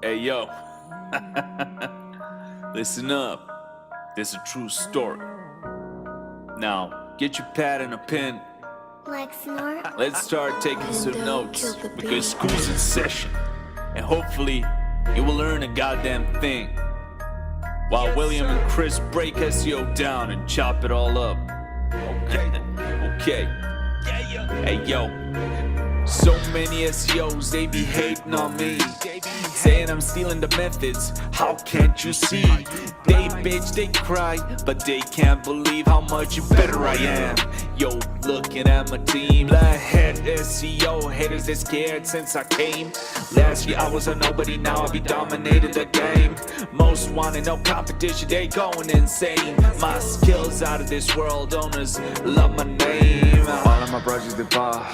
Hey yo, listen up. This is a true story. Now, get your pad and a pen. Let's start taking some notes because school's in session. And hopefully, you will learn a goddamn thing. While William and Chris break SEO down and chop it all up. Okay. Hey yo. So many SEOs, they be hating on me, saying I'm stealing the methods, how can't you see? They bitch, they cry, but they can't believe how much better I am. Yo, looking at my team, Blackhead SEO, haters they scared since I came. Last year I was a nobody, now I be dominated the game. Most wanted, no competition, they going insane. My skills out of this world, owners love my name. All of my projects they pop,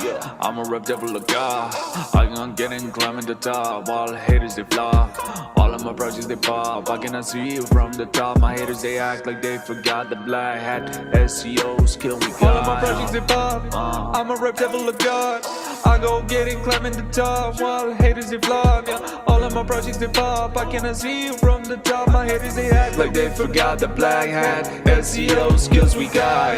I'm a rep devil of God. I can get in, climbing the top, while haters they flop. All of my projects they pop, I cannot see you from the top. My haters they act like they forgot the black hat SEO skill we got. All of my projects they pop, I'm a rep devil of God. I go get it, climbing the top, while haters they flop. Yeah. All of my projects they pop, I cannot see you from the top. My haters they act like they forgot the black hat SEO skills we got.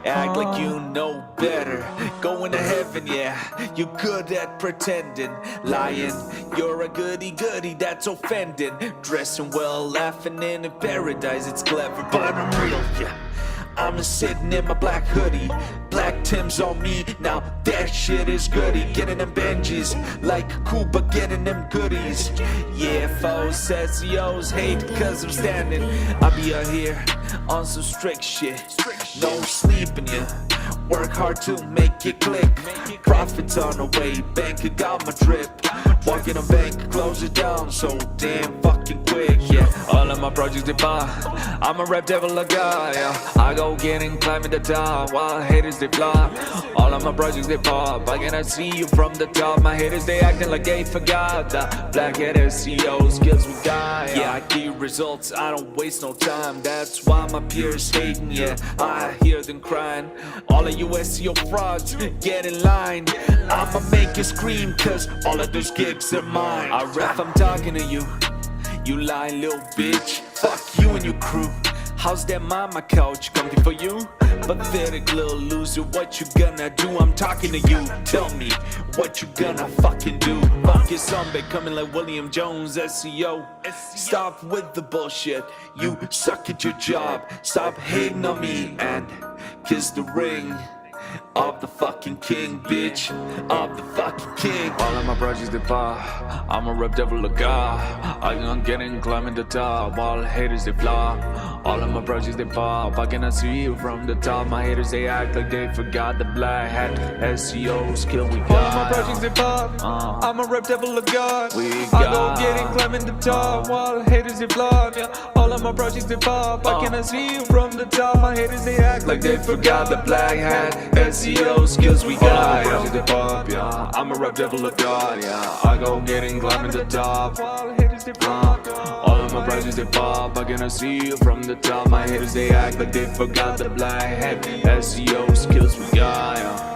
Act like you know better. Going to heaven, yeah. You good at pretending. Lying, you're a goody goody that's offending. Dressing well, laughing in paradise. It's clever, but I'm real, yeah. I'm sitting in my black hoodie, black Timbs on me, now that shit is goody. Getting them Benjis, like Cuba getting them goodies. Yeah, foes, SEOs hate cause I'm standing. I be out here on some strict shit, no sleeping, yeah. Work hard to make it click. Profits on the way, bank got my drip. Walking a bank, close it down so damn fucking quick, yeah. All of my projects they buy, I'm a rap devil a guy, yeah. I go getting, climbing the top, while haters they flop. All of my projects they pop, I cannot see you from the top. My haters they acting like they forgot the blackhead SEO skills we got, yeah. I get results, I don't waste no time. That's why my peers hating, yeah. I hear them crying. All of you SEO frauds, get in line. I'ma make you scream cause all of those gigs are mine. I ref, I'm talking to you, you lying little bitch. Fuck you and your crew. How's that mama couch comfy for you? Pathetic little loser, what you gonna do? I'm talking to you, tell me what you gonna fucking do. Fuck your son becoming like William Jones SEO. Stop with the bullshit, you suck at your job. Stop hating on me and kiss the ring of the fucking king, bitch, of the fucking king. All of my projects they pop, I'm a rep devil of God. I can get in, climbing the top, while haters they flop. All of my projects they pop, I cannot see you from the top. My haters they act like they forgot the black hat SEO skill we got. All of my projects they pop, I'm a rep devil of God. I go get it, climbing the top, while haters they flop. Yeah. All of my projects they pop, I cannot see you from the top. My haters they act like they forgot the black hat SEO skills we got. All of my projects they pop, yeah. I'm a rep devil of God, yeah. I go getting, climbing the top, while haters they flop. All of my projects they pop, I cannot see you from the top. My haters they act like they forgot the black hat SEO skills we got, yeah.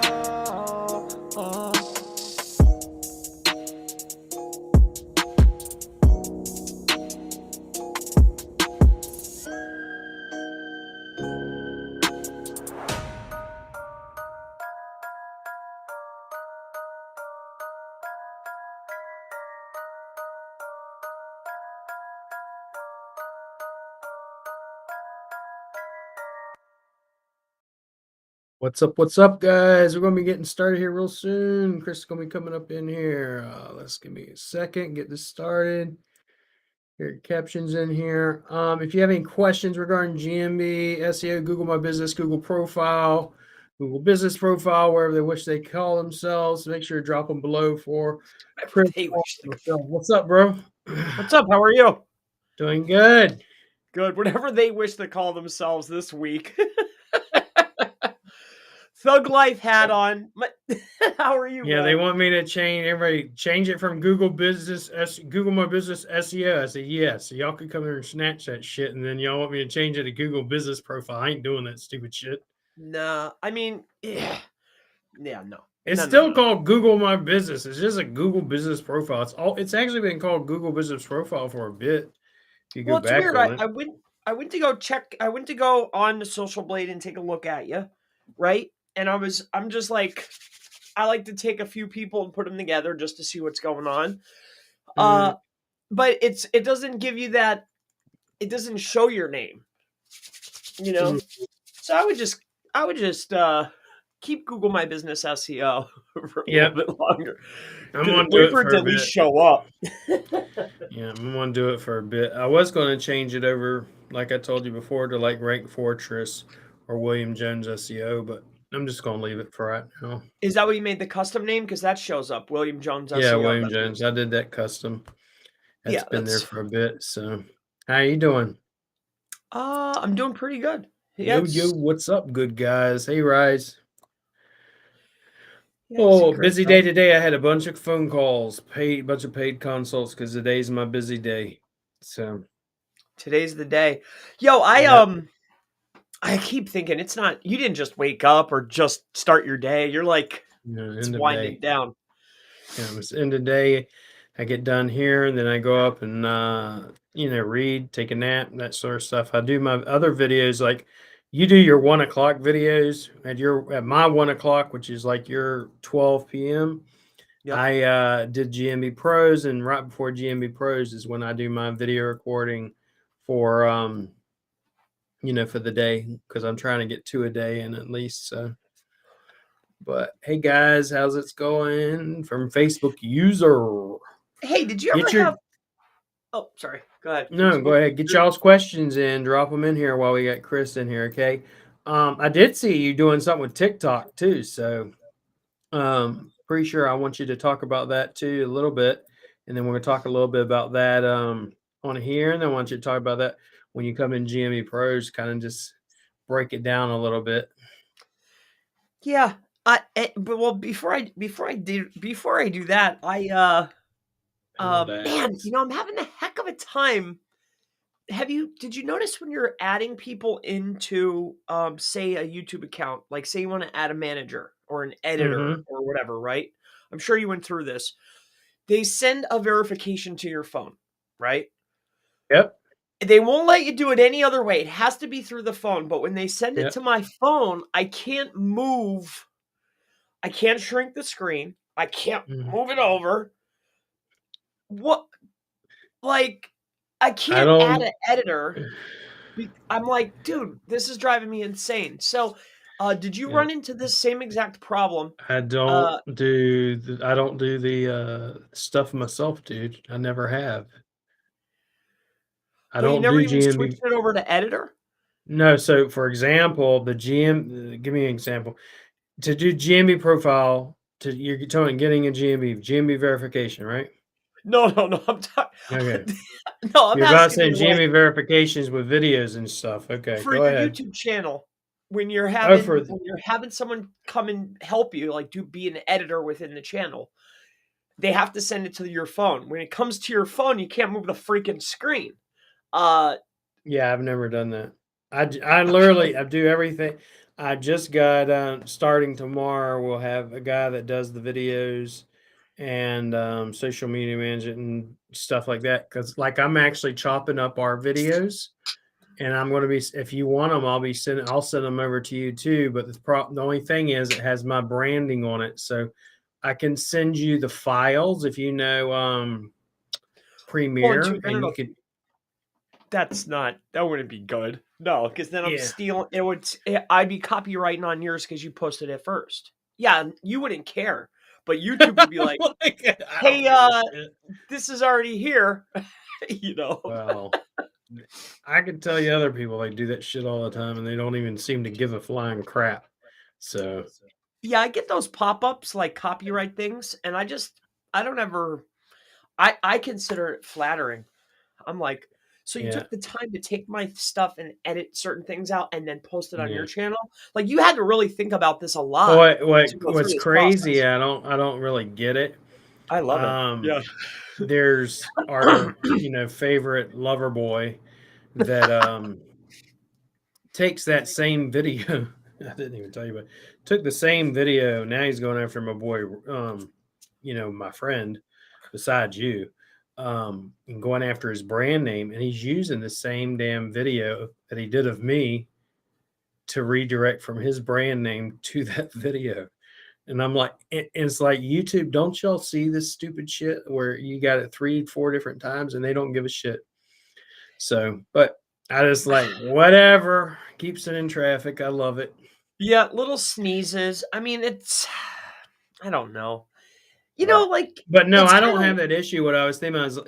What's up, guys? We're going to be getting started here real soon. Chris is going to be coming up in here. Let's give me a second, get this started. Your captions in here. If you have any questions regarding GMB, SEO, Google My Business, Google Profile, Google Business Profile, wherever they wish they call themselves, make sure to drop them below for Chris. What's up, bro? What's up? How are you? Doing good. Good. Whatever they wish to call themselves this week. Thug Life hat on. How are you? Yeah, they want me to change it from Google Business, Google My Business SEO. I said, yes. So y'all can come here and snatch that shit, and then y'all want me to change it to Google Business Profile. I ain't doing that stupid shit. Nah, I mean, yeah, no. It's No, still no. called Google My Business. It's just a Google Business Profile. It's actually been called Google Business Profile for a bit. If you go Well, it's back weird. on it. I went to go check. I went to go on the Social Blade and take a look at you, right? And I'm just like, I like to take a few people and put them together just to see what's going on. Mm, But it doesn't give you that. It doesn't show your name, you know. mm. So I would just keep Google My Business SEO for a little Yep, bit longer. I'm gonna do Wait it for it for to a at least bit. show up. Yeah, I'm gonna do it for a bit. I was gonna change it over, like I told you before, to like Rank Fortress or William Jones SEO, but I'm just gonna leave it for right now. Is that what you made the custom name? Because that shows up, William Jones Yeah, SEO. William Jones. I did that custom. That's Yeah, been there that's for a bit. So, how you doing? I'm doing pretty good. Yeah, Yo, what's up, good guys? Hey, Rise. it's a Oh, great busy day guy. today. I had a bunch of phone calls, bunch of paid consults because today's my busy day. So, Today's the day. Yo, yeah, I keep thinking it's not you didn't just wake up or just start your day. You're like it's end of winding day. down. Yeah, it's end of day. I get done here, and then I go up and read, take a nap, that sort of stuff. I do my other videos like you do your 1 o'clock videos at my 1 o'clock, which is like your 12 p.m. Yep. I did GMB Pros, and right before GMB Pros is when I do my video recording for for the day because I'm trying to get 2 a day in at least. So, but hey guys, how's it going from Facebook user? Hey, did you Get ever your have Oh, sorry. Go ahead. No, go Facebook. ahead. Get y'all's questions in. Drop them in here while we got Chris in here. Okay. I did see you doing something with TikTok too, so pretty sure I want you to talk about that too a little bit, and then we're gonna talk a little bit about that on here, and then I want you to talk about that when you come in GME Pros, kind of just break it down a little bit. Yeah. But well before I do that, man, Hell, I'm having a heck of a time. Did you notice when you're adding people into say a YouTube account, like say you want to add a manager or an editor Mm-hmm. or whatever, right? I'm sure you went through this. They send a verification to your phone, right? Yep. They won't let you do it any other way. It has to be through the phone. But when they send it Yep. to my phone, I can't move. I can't shrink the screen. I can't Mhm. move it over. What? Like, I I can't add don't. an editor. I'm like, dude, this is driving me insane. So, did you Yeah. run into this same exact problem? I don't Uh, do the stuff myself, dude. I never have. I but you don't never do even GMB. switched it over to editor? No, so for example, give me an example. To do GMB profile, you're talking getting a GMB verification, right? No, no, no. Okay. No, I'm You're about asking saying you like GMB verifications with videos and stuff. Okay, for go your ahead. YouTube channel when Oh, for you're having someone come and help you, like be an editor within the channel. They have to send it to your phone. When it comes to your phone, you can't move the freaking screen. Uh, Yeah, I've never done that. I literally I do everything. I just got starting tomorrow. We'll have a guy that does the videos and social media management and stuff like that. Because like I'm actually chopping up our videos, and I'm going to be if you want them, I'll send them over to you too. But the only thing is it has my branding on it, so I can send you the files if you know well, and two, Premiere, no, no, and you no. could That wouldn't be good. No, because then I'm yeah. stealing. I'd be copywriting on yours because you posted it first. Yeah, you wouldn't care, but YouTube would be like, Like, I don't "Hey, give a shit. this is already here." you know. Well, I can tell you other people they do that shit all the time and they don't even seem to give a flying crap. So, Yeah, I get those pop-ups like copyright things, and I don't ever I consider it flattering. I'm like, so you yeah, took the time to take my stuff and edit certain things out and then post it on your yeah. channel? Like you had to really think about this a Well, lot to go through what's this crazy, process. I don't really get it. I love it. Um, Yeah. there's our, favorite lover boy that takes that same video. I didn't even tell you, but took the same video. Now he's going after my boy, my friend, besides you, and going after his brand name, and he's using the same damn video that he did of me to redirect from his brand name to that video. And I'm like, it's like, YouTube, don't y'all see this stupid shit where you got it 3-4 different times and they don't give a shit? So, but I just like, whatever, keeps it in traffic. I love it. Yeah, little sneezes. I mean, I don't know. You Yeah. know, like But no, it's I kind don't of have that issue. What I was thinking was,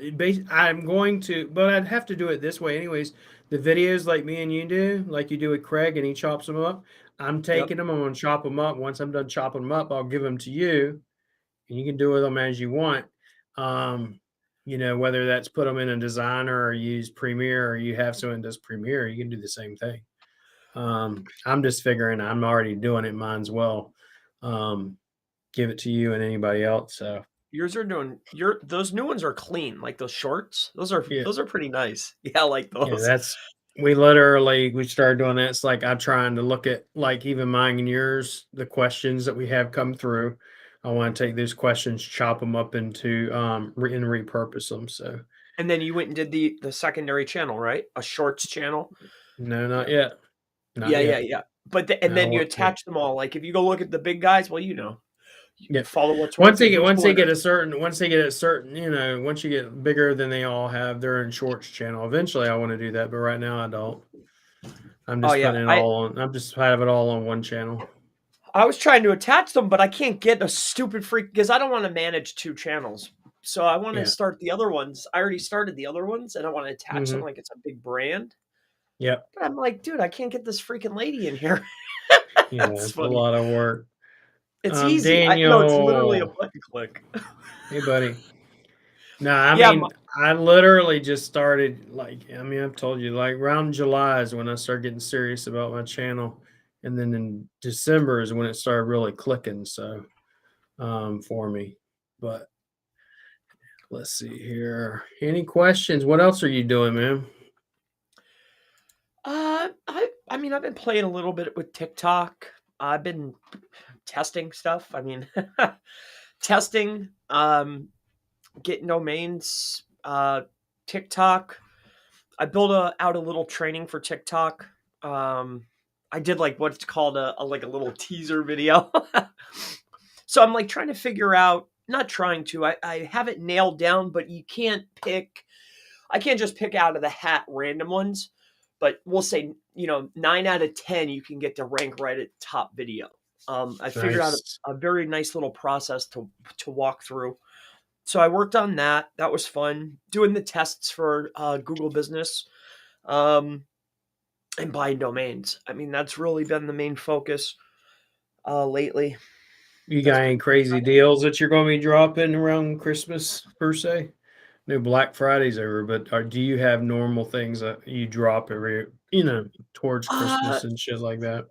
I'm going to, but I'd have to do it this way anyways. The videos like me and you do, like you do with Craig, and he chops them up. I'm yep. taking them. I'm going to chop them up. Once I'm done chopping them up, I'll give them to you, and you can do with them as you want. Whether that's put them in a designer or use Premiere, or you have someone that does Premiere, you can do the same thing. I'm just figuring I'm already doing it. Might as well give it to you and anybody else. So Yours are doing those new ones are clean, like those shorts. Those yeah, are pretty nice. Yeah, I like yeah, those. we started doing that. It's like I'm trying to look at, like, even mine and yours, the questions that we have come through. I want to take those questions, chop them up into and repurpose them. So And then you went and did the secondary channel, right? A shorts channel. no, not yet. Not Yeah, yeah, yet. yeah. And I then you want to. attach them all. Like if you go look at the big guys, well, you Yeah. follow what's working. Who's Once the they get winner. once they get a certain, once you get bigger than they all have, they're in shorts channel. Eventually I want to do that, but right now I don't. I'm Oh just yeah, putting it all on. I'm just have it all on one channel. I was trying to attach them, but I can't get a stupid freak because I don't want to manage two channels. So I want to Yeah. start the other ones. I already started the other ones, and I want to attach them Mm-hmm. like it's a big brand. Yep. But I'm like, dude, I can't get this freaking lady in here. Yeah, That's it's a funny. lot of work. It's easy. I no, it's literally a Daniel. button click. Hey, buddy. No, I Yeah, mean, I literally just started, like, I mean, I've told you, like, around July is when I started getting serious about my channel. And then in December is when it started really clicking. So, for me. But let's see here. Any questions? What else are you doing, man? I mean, I've been playing a little bit with TikTok. I've been testing stuff. I mean, testing, getting domains, TikTok. I built out a little training for TikTok. I did like what's called a like a little teaser video. So I'm like trying to figure out, not trying to, I have it nailed down, but I can't just pick out of the hat random ones, but we'll say, 9 out of 10, you can get to rank right at top video. I figured out Nice. a very nice little process to walk through. So I worked on that. That was fun. Doing the tests for Google Business, and buying domains. I mean, that's really been the main focus lately. You That's got any been crazy deals that you're going to be dropping around Christmas, per se? No, Black Friday's over, but do you have normal things that you drop every, towards uh, Christmas and shit like that?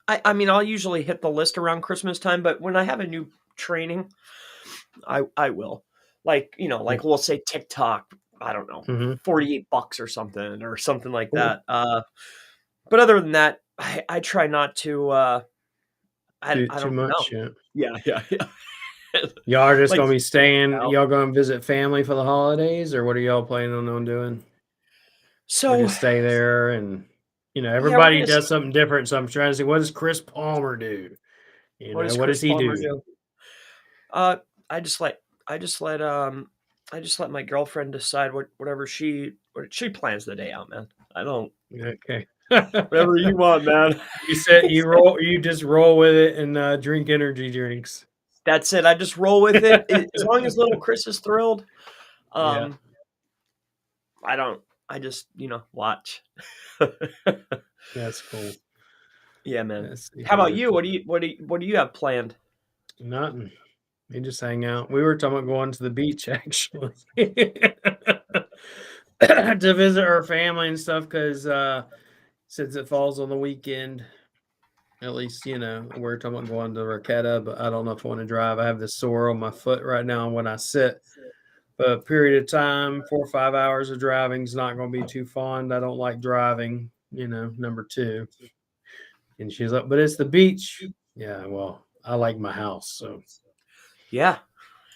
I mean, I'll usually hit the list around Christmas time, but when I have a new training, I will. Like, Yeah. like we'll say TikTok, I don't know, Mm-hmm. $48 or something like Cool. that. But other than that, I try not to Do I too don't know. much, yeah. Yeah, yeah, yeah. Y'all are just Like gonna be staying. out. Y'all gonna visit family for the holidays, or what are y'all planning on doing? Or So just stay there and yeah, we're everybody gonna does something different. So I'm trying to see, what does Chris Palmer do? what does What Chris does he Palmer do? do? I just let I just let I just let my girlfriend decide what she plans the day out, man. I don't Okay. whatever you want, man. You just roll with it and drink energy drinks. That's it. I just roll with it. As long as little Chris is thrilled, Yeah, um, I don't. I just watch. that's cool. Yeah, man. Let's see How about here. you? What do you have planned? Nothing. We just hang out. We were talking about going to the beach, actually, to visit our family and stuff, because since it falls on the weekend, at least, we're talking about going to Raqueta, but I don't know if I want to drive. I have this sore on my foot right now when I sit. But a period of time, 4 or 5 hours of driving is not going to be too fun. I don't like driving, number two. And she's like, but it's the beach. Yeah, well, I like my house. So Yeah,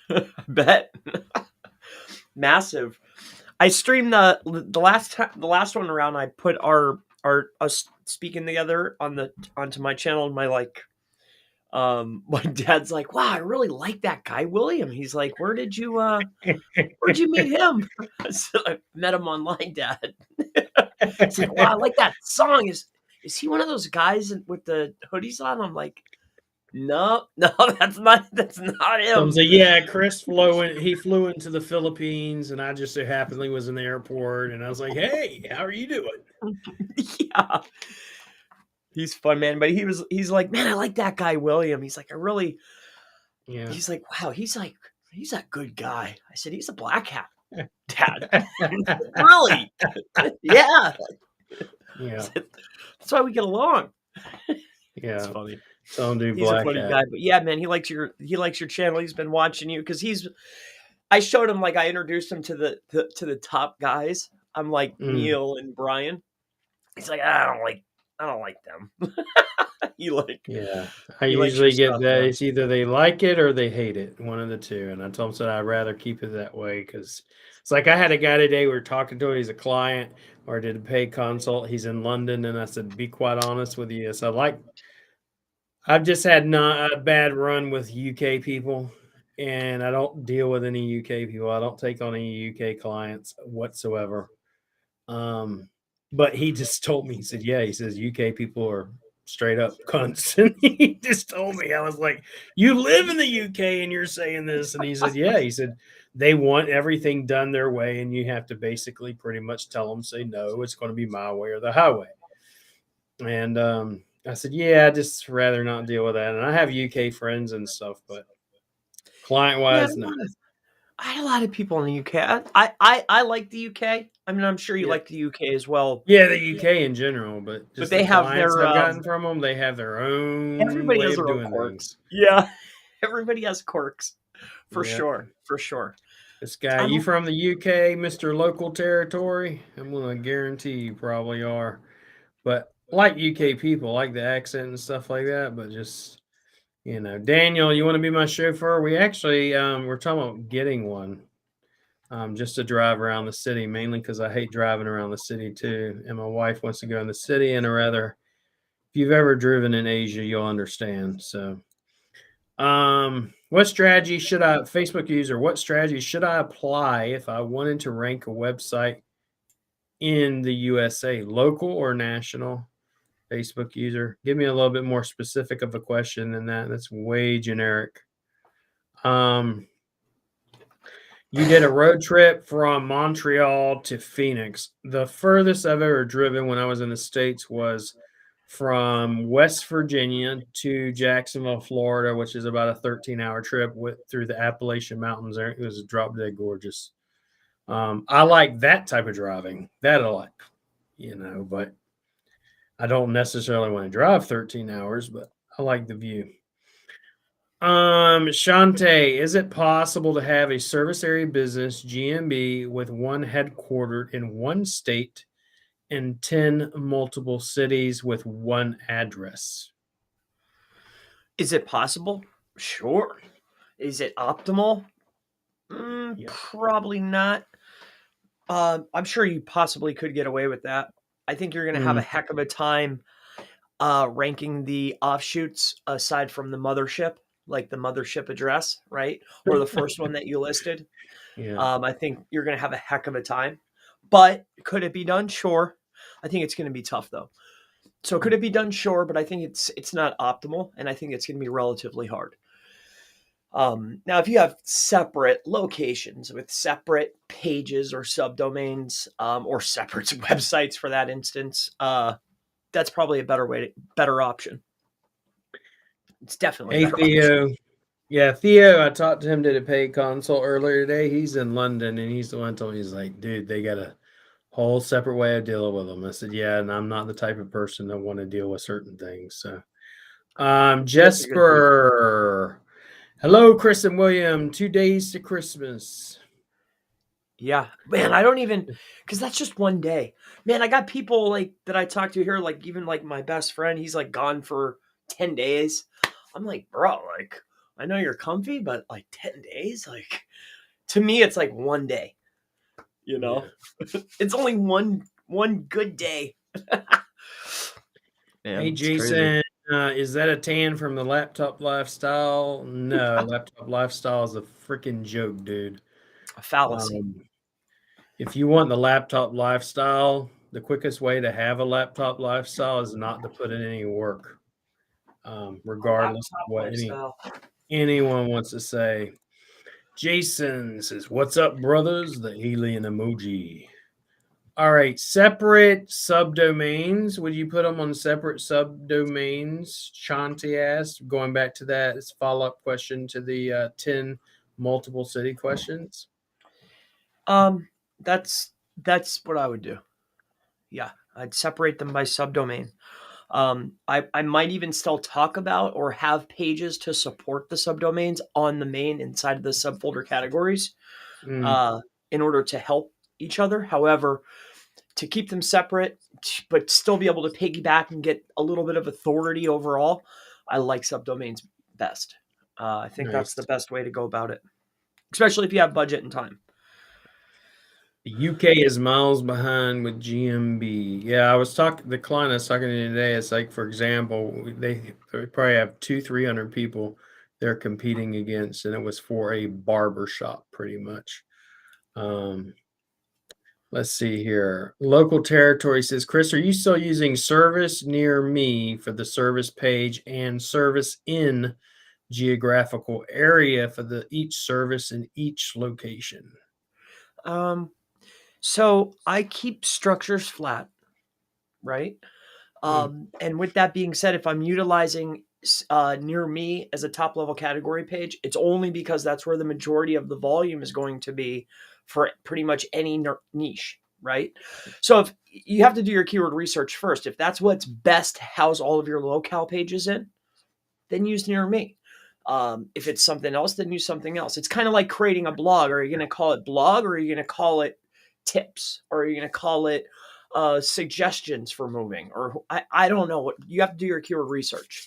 I bet. Massive. I streamed the last one around. I put our us speaking together onto my channel, and my dad's like, wow, I really like that guy William. He's like, where'd you meet him? So I met him online, Dad. It's like, wow, I like that song. Is he one of those guys with the hoodies on? I'm like, no, that's not So him. I'm saying, yeah, Chris he flew into the Philippines, and I just so happenly was in the airport, and I was like, hey, how are you doing? Yeah. He's fun, man. But he's like, man, I like that guy, William. He's like, Yeah. he's like, wow, he's a good guy. I said, he's a black hat, Dad. Really? Yeah. Yeah. That's why we get along. Yeah. It's funny. Some do He's a black funny hat. guy. But yeah, man, he likes your channel. He's been watching you because I showed him, like, I introduced him to the top guys. I'm like Neil and Brian. He's like, I don't like them. Yeah, I he likes your usually get stuff, that man. it's either they like it or they hate it, one of the two. And I told him, said I'd rather keep it that way because it's like I had a guy today. We were talking to him. He's a client or did a paid consult. He's in London, and I said, be quite honest with you. So I've just had not a bad run with UK people, and I don't deal with any UK people. I don't take on any UK clients whatsoever. But he just told me, he said, yeah, he says UK people are straight up cunts. And he just told me, I was like, you live in the UK and you're saying this. And he said, yeah, he said, they want everything done their way. And you have to basically pretty much tell them, say, no, it's going to be my way or the highway. And I said, yeah, I just rather not deal with that. And I have UK friends and stuff, but client wise, no. I had a lot of people in the UK. I like the UK. I mean, I'm sure you Yeah. like the UK as well. Yeah, the UK in general, but just they the have clients their I've gotten from them, they have their own everybody way has of their own doing quirks. things. Yeah, everybody has quirks, for Yeah. sure. This guy, you from the UK, Mr. Local Territory? I'm gonna guarantee you probably are. But like UK people, like the accent and stuff like that, but just Daniel, you want to be my chauffeur? We actually we're talking about getting one. Just to drive around the city, mainly because I hate driving around the city too. And my wife wants to go in the city, and if you've ever driven in Asia, you'll understand. So, what strategy should Facebook user, what strategy should I apply if I wanted to rank a website in the USA, local or national? Facebook user, give me a little bit more specific of a question than that. That's way generic. You did a road trip from Montreal to Phoenix. The furthest I've ever driven when I was in the States was from West Virginia to Jacksonville, Florida, which is about a 13-hour trip through the Appalachian Mountains. There, it was drop dead gorgeous. I like that type of driving. That I like, but I don't necessarily want to drive 13 hours, but I like the view. Shante, is it possible to have a service area business GMB with one headquartered in one state and 10 multiple cities with one address? Is it possible? Sure. Is it optimal? Probably not. I'm sure you possibly could get away with that. I think you're going to have a heck of a time ranking the offshoots aside from the mothership, like the mothership address, right? Or the first one that you listed. Yeah. I think you're going to have a heck of a time. But could it be done? Sure. I think it's going to be tough, though. So could it be done? Sure, but I think it's not optimal, and I think it's going to be relatively hard. Now, if you have separate locations with separate pages or subdomains, or separate websites for that instance, that's probably a better option. It's definitely. Hey, Theo. Option. Yeah, Theo, I talked to him, did a paid consult earlier today. He's in London, and he's the one who told me, he's like, dude, they got a whole separate way of dealing with them. I said, yeah, and I'm not the type of person that want to deal with certain things. So, Jesper, hello, Chris and William. 2 days to Christmas. Yeah, man, I don't even, because that's just one day. Man, I got people like that I talk to here, like even like my best friend, he's like gone for 10 days. I'm like, bro, like I know you're comfy, but like 10 days, like to me, it's like one day, you know? It's only one good day. Man, Hey, it's crazy. Jason, is that a tan from the laptop lifestyle? No, laptop lifestyle is a freaking joke, dude. A fallacy. If you want the laptop lifestyle, the quickest way to have a laptop lifestyle is not to put in any work, A regardless of laptop what lifestyle. anyone wants to say. Jason says, "What's up, brothers?" The alien emoji. All right, separate subdomains. Would you put them on separate subdomains? Shanti asked. Going back to that, it's a follow-up question to the 10 multiple city questions. That's that's what I would do. Yeah, I'd separate them by subdomain. I might even still talk about or have pages to support the subdomains on the main inside of the subfolder categories Mm, uh, in order to help each other. However, to keep them separate, but still be able to piggyback and get a little bit of authority overall, I like subdomains best. I think that's the nice. best way to go about it, especially if you have budget and time. The UK is miles behind with GMB. Yeah, I was talking. The client I was talking to today. It's like, for example, they probably have 300 people they're competing against, and it was for a barber shop, pretty much. Let's see here. Local territory says, Chris, are you still using service near me for the service page and service in geographical area for the each service in each location? Um, so I keep structures flat, right? Mm, And with that being said, if I'm utilizing near me as a top level category page, it's only because that's where the majority of the volume is going to be for pretty much any niche, right? So if you have to do your keyword research first, if that's what's best to house all of your locale pages in, then use near me. If it's something else, then use something else. It's kind of like creating a blog. Are you going to call it blog, or are you going to call it tips, or are you going to call it suggestions for moving? Or I don't know. What you have to do your keyword research.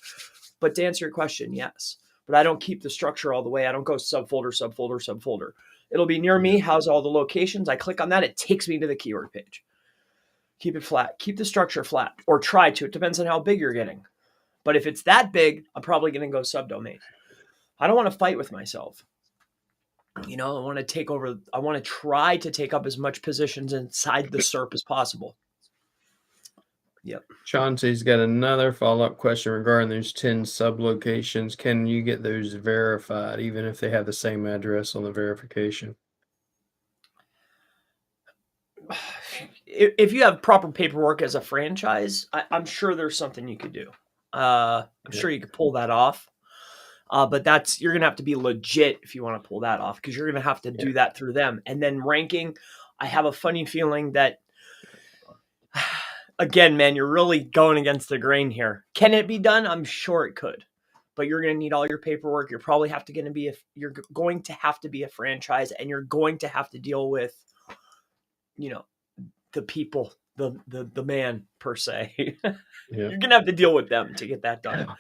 But to answer your question, yes. But I don't keep the structure all the way. I don't go subfolder, subfolder, subfolder. It'll be near yeah. me. House all the locations. I click on that. It takes me to the keyword page. Keep it flat. Keep the structure flat, or try to. It depends on how big you're getting. But if it's that big, I'm probably going to go subdomain. I don't want to fight with myself. You know, I want to take over. I want to try to take up as much positions inside the SERP as possible. Yep. Chauncey's got another follow-up question regarding those 10 sublocations. Can you get those verified, even if they have the same address on the verification? If you have proper paperwork as a franchise, I'm sure there's something you could do. I'm Yeah. sure you could pull that off. But that's you're gonna have to be legit if you want to pull that off, because you're gonna have to do that through them. And then ranking, I have a funny feeling that again, man, you're really going against the grain here. Can it be done? I'm sure it could, but you're going to need all your paperwork. You're probably you're going to have to be a franchise, and you're going to have to deal with, you know, the people, the man per se. Yeah. You're gonna have to deal with them to get that done. Yeah.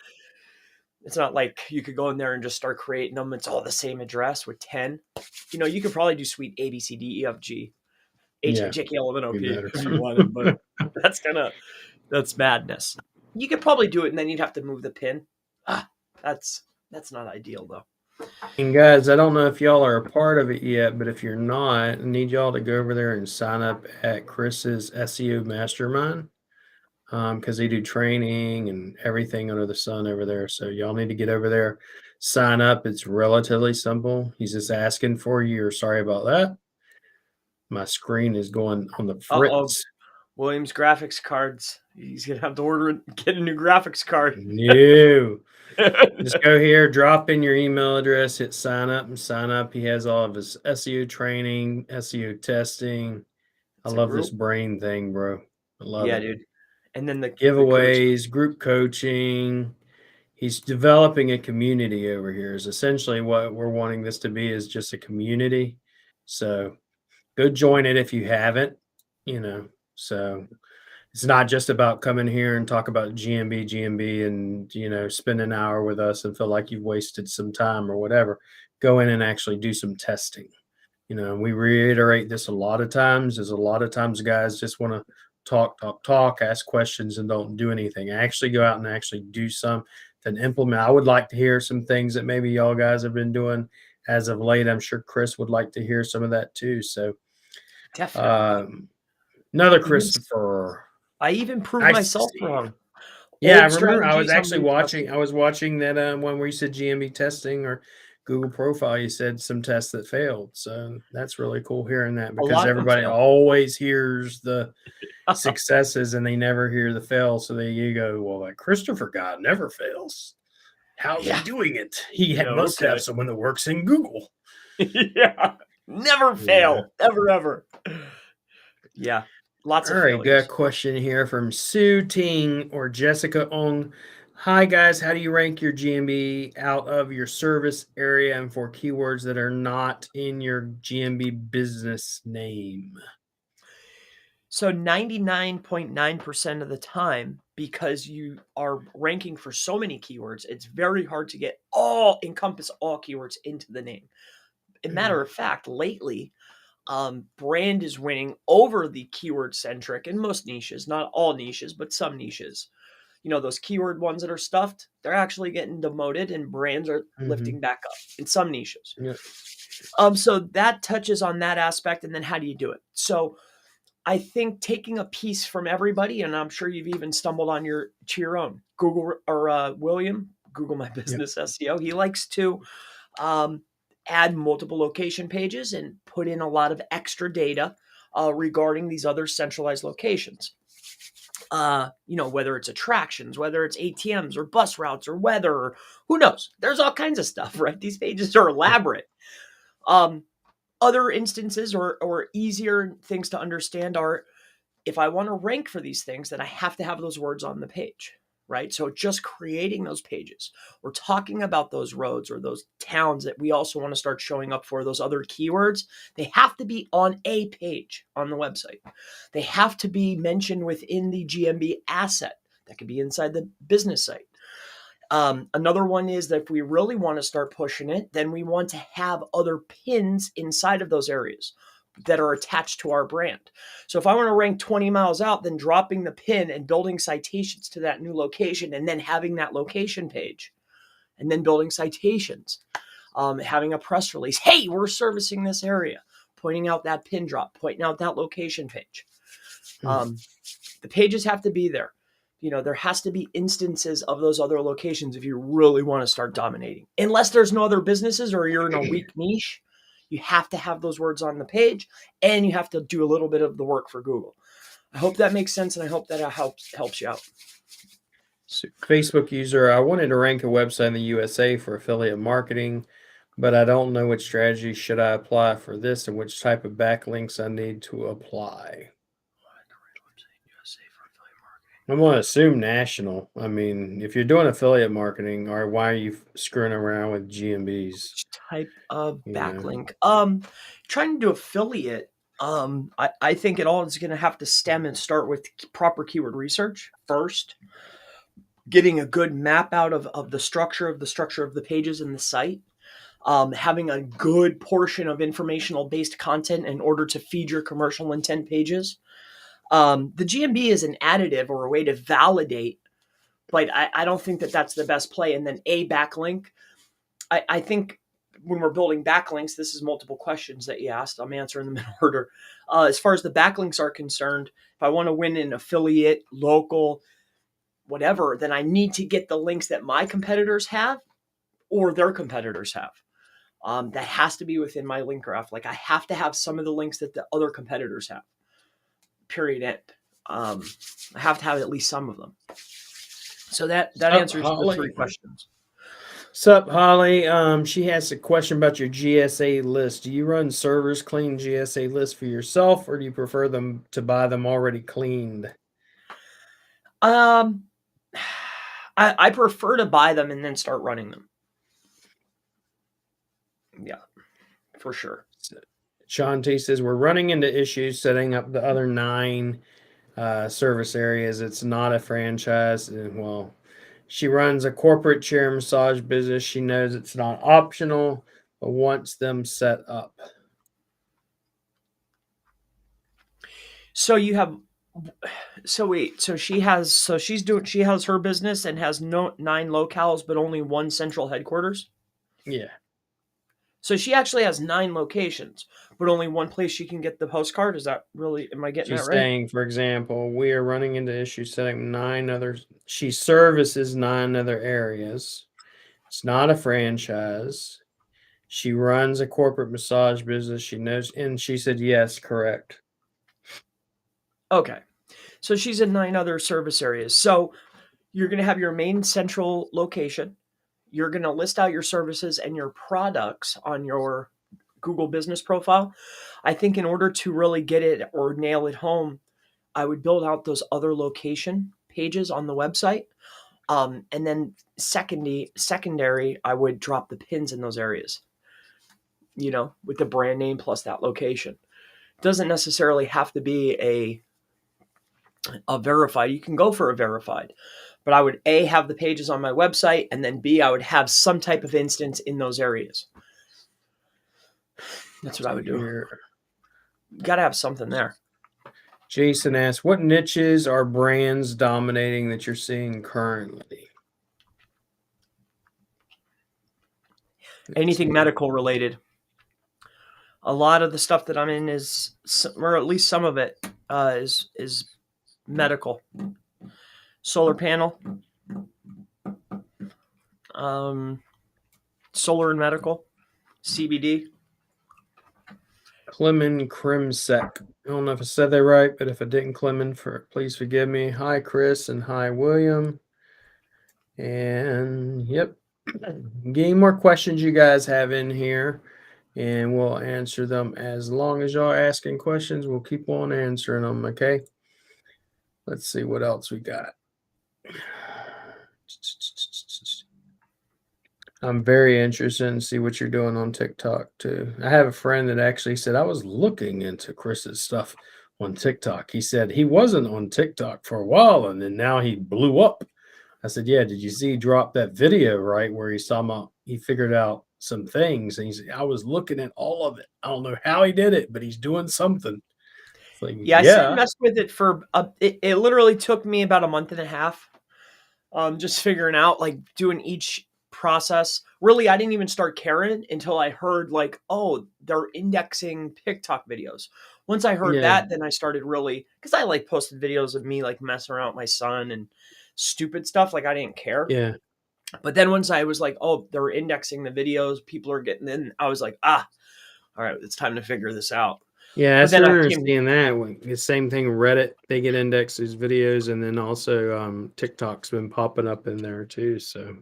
It's not like you could go in there and just start creating them. It's all the same address with 10. You know, you could probably do suite A, B, C, D, E, F, G, H, I, Yeah. J, K, L, M, N, O, Be P better. if you wanted, but that's madness. You could probably do it, and then you'd have to move the pin. That's not ideal though. And guys, I don't know if y'all are a part of it yet, but if you're not, I need y'all to go over there and sign up at Chris's SEO Mastermind, because they do training and everything under the sun over there. So y'all need to get over there, sign up. It's relatively simple. He's just asking for you. Sorry about that. My screen is going on the Uh-oh. fritz. Williams graphics cards. He's gonna have to get a new graphics card. No. Just go here, drop in your email address, hit sign up and sign up. He has all of his SEO training, SEO testing. I It's a love this group. brain thing, bro. I love Yeah, it. dude. And then the coaching. Giveaways, group coaching. He's developing a community over here. Is essentially what we're wanting this to be, is just a community. So go join it if you haven't, so it's not just about coming here and talk about GMB and, spend an hour with us and feel like you've wasted some time or whatever. Go in and actually do some testing. And we reiterate this a lot of times, is a lot of times guys just want to talk, ask questions and don't do anything. Actually go out and actually do something, implement. I would like to hear some things that maybe y'all guys have been doing as of late. I'm sure Chris would like to hear some of that too. So Definitely. another Even Christopher. I even proved Nice to myself see you. wrong. Yeah, I Old remember I was strategies I'm actually watching retesting. that one where you said GMB testing or Google profile, you said some tests that failed. So that's really cool hearing that, A because lot of them everybody fail. always hears the successes and they never hear the fails. So there you go. Well, that Christopher guy never fails. How's he Yeah. doing it? He Yeah, must okay. have someone that works in Google. Yeah. Never Yeah. fail. Ever, ever. Yeah. Lots All of right, got a failures. question here from Sue Ting or Jessica Ong. Hi guys, how do you rank your GMB out of your service area and for keywords that are not in your GMB business name? So 99.9% of the time, because you are ranking for so many keywords, it's very hard to encompass all keywords into the name. A matter of fact, lately, brand is winning over the keyword centric in most niches, not all niches, but some niches. Those keyword ones that are stuffed, they're actually getting demoted and brands are lifting back up in some niches. Yep. So that touches on that aspect. And then how do you do it? So I think taking a piece from everybody, and I'm sure you've even stumbled on to your own. Google or William, Google My Business SEO. He likes to add multiple location pages and put in a lot of extra data regarding these other centralized locations. Whether it's attractions, whether it's ATMs or bus routes or weather, or who knows? There's all kinds of stuff, right? These pages are elaborate. Other instances or easier things to understand are, if I want to rank for these things, then I have to have those words on the page, right? So just creating those pages or talking about those roads or those towns that we also want to start showing up for, those other keywords, they have to be on a page on the website. They have to be mentioned within the GMB asset that could be inside the business site. Another one is that if we really want to start pushing it, then we want to have other pins inside of those areas that are attached to our brand. So if I want to rank 20 miles out, then dropping the pin and building citations to that new location, and then having that location page, and then building citations, having a press release. Hey, we're servicing this area, pointing out that pin drop, pointing out that location page. The pages have to be there. There has to be instances of those other locations if you really want to start dominating. Unless there's no other businesses or you're in a weak niche, you have to have those words on the page, and you have to do a little bit of the work for Google. I hope that makes sense, and I hope that helps you out. So, Facebook user, I wanted to rank a website in the USA for affiliate marketing, but I don't know which strategy should I apply for this and which type of backlinks I need to apply. I'm going to assume national. I mean, if you're doing affiliate marketing, or why are you screwing around with GMBs? Which type of backlink? Trying to do affiliate. I think it all is going to have to stem and start with proper keyword research first, getting a good map out of the structure of the pages in the site, having a good portion of informational based content in order to feed your commercial intent pages. The GMB is an additive or a way to validate, but I don't think that that's the best play. And then a backlink, I think when we're building backlinks, this is multiple questions that you asked. I'm answering them in order. As far as the backlinks are concerned, if I want to win an affiliate, local, whatever, then I need to get the links that my competitors have or their competitors have. That has to be within my link graph. Like I have to have some of the links that the other competitors have. Period. End. I have to have at least some of them. So that answers the three questions. Sup, Holly? She has a question about your GSA list. Do you run servers clean GSA lists for yourself, or do you prefer them to buy them already cleaned? I prefer to buy them and then start running them. Yeah, for sure. Shanti says we're running into issues setting up the other 9 service areas. It's not a franchise. And well, she runs a corporate chair massage business. She knows it's not optional, but wants them set up. So you have, so wait, so she has her business and has 9 locales, but only one central headquarters. Yeah. So she actually has 9 locations, but only one place she can get the postcard. Is that really? Am I getting She's that right? saying, for example, we are running into issues setting 9 others. She services 9 other areas. It's not a franchise. She runs a corporate massage business. She knows, and she said, yes, correct. Okay. So she's in 9 other service areas. So you're going to have your main central location. You're going to list out your services and your products on your Google business profile. I think in order to really get it or nail it home, I would build out those other location pages on the website. And then secondary, I would drop the pins in those areas, with the brand name plus that location. It doesn't necessarily have to be a verified. You can go for a verified, but I would A, have the pages on my website, and then B, I would have some type of instance in those areas. That's what I would do. You got to have something there. Jason asks, what niches are brands dominating that you're seeing currently? Anything medical related. A lot of the stuff that I'm in is, or at least some of it, is medical. Solar panel, solar and medical, CBD. Clemen Crimsec. I don't know if I said that right, but if I didn't, Clemen, please forgive me. Hi, Chris, and hi, William. And yep, any more questions you guys have in here, and we'll answer them. As long as y'all are asking questions, we'll keep on answering them, okay? Let's see what else we got. I'm very interested in see what you're doing on TikTok too. I have a friend that actually said I was looking into Chris's stuff on TikTok. He said he wasn't on TikTok for a while and then now he blew up. I said, yeah, did you see he dropped that video, right? Where he figured out some things. And he said, I was looking at all of it. I don't know how he did it, but he's doing something. Like, yeah, I messed with it for, it literally took me about a month and a half. Just figuring out, like, doing each process. Really, I didn't even start caring until I heard, like, oh, they're indexing TikTok videos. Once I heard that, then I started really, because I like posted videos of me like messing around with my son and stupid stuff. Like, I didn't care. Yeah. But then once I was like, oh, they're indexing the videos, people are getting in, I was like, all right, it's time to figure this out. Yeah, that's understanding that. The same thing, Reddit, they get indexed as videos, and then also TikTok's been popping up in there too. So